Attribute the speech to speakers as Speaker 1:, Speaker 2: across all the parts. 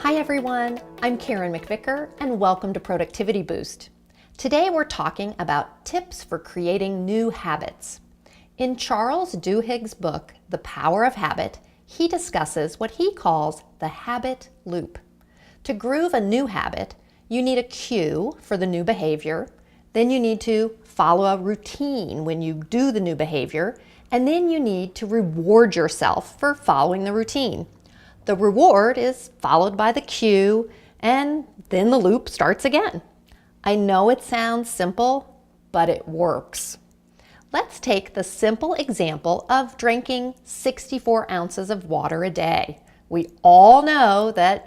Speaker 1: Hi everyone, I'm Karen McVicker and welcome to Productivity Boost. Today we're talking about tips for creating new habits. In Charles Duhigg's book, The Power of Habit, he discusses what he calls the habit loop. To groove a new habit, you need a cue for the new behavior, then you need to follow a routine when you do the new behavior, and then you need to reward yourself for following the routine. The reward is followed by the cue, and then the loop starts again. I know it sounds simple, but it works. Let's take the simple example of drinking 64 ounces of water a day. We all know that,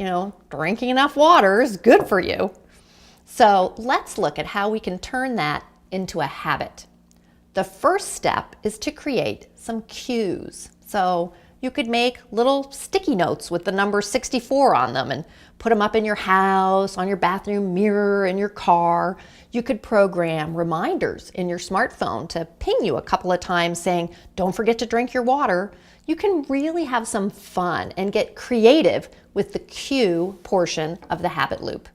Speaker 1: drinking enough water is good for you. So let's look at how we can turn that into a habit. The first step is to create some cues. So you could make little sticky notes with the number 64 on them and put them up in your house, on your bathroom mirror, in your car. You could program reminders in your smartphone to ping you a couple of times saying, don't forget to drink your water. You can really have some fun and get creative with the cue portion of the habit loop.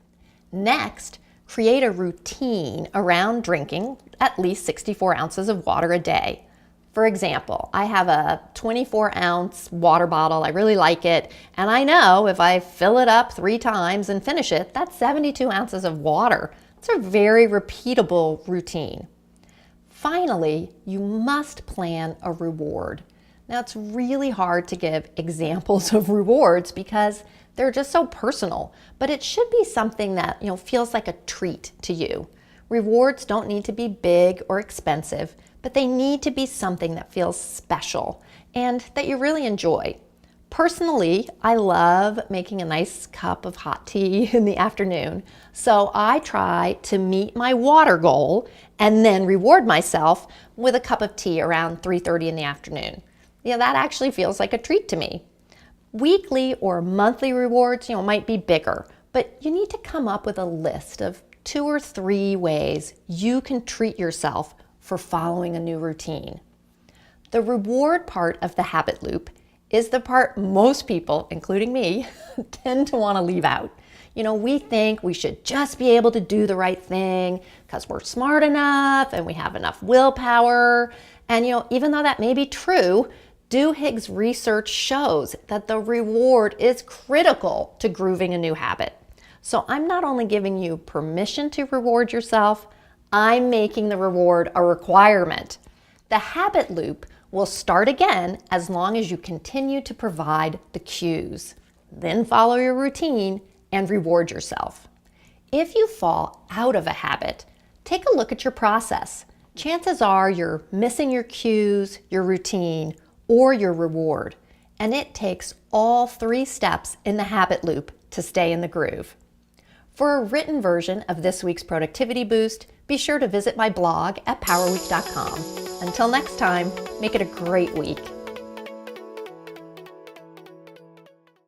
Speaker 1: Next, create a routine around drinking at least 64 ounces of water a day. For example, I have a 24-ounce water bottle. I really like it. And I know if I fill it up 3 times and finish it, that's 72 ounces of water. It's a very repeatable routine. Finally, you must plan a reward. Now, it's really hard to give examples of rewards because they're just so personal, but it should be something that, feels like a treat to you. Rewards don't need to be big or expensive, but they need to be something that feels special and that you really enjoy. Personally, I love making a nice cup of hot tea in the afternoon, so I try to meet my water goal and then reward myself with a cup of tea around 3:30 in the afternoon. That actually feels like a treat to me. Weekly or monthly rewards, might be bigger, but you need to come up with a list of 2 or 3 ways you can treat yourself for following a new routine. The reward part of the habit loop is the part most people, including me, tend to want to leave out. We think we should just be able to do the right thing because we're smart enough and we have enough willpower. And even though that may be true, Duhigg's research shows that the reward is critical to grooving a new habit. So I'm not only giving you permission to reward yourself, I'm making the reward a requirement. The habit loop will start again as long as you continue to provide the cues. Then follow your routine and reward yourself. If you fall out of a habit, take a look at your process. Chances are you're missing your cues, your routine, or your reward. And it takes all 3 steps in the habit loop to stay in the groove. For a written version of this week's Productivity Boost, be sure to visit my blog at powerweek.com. Until next time, make it a great week.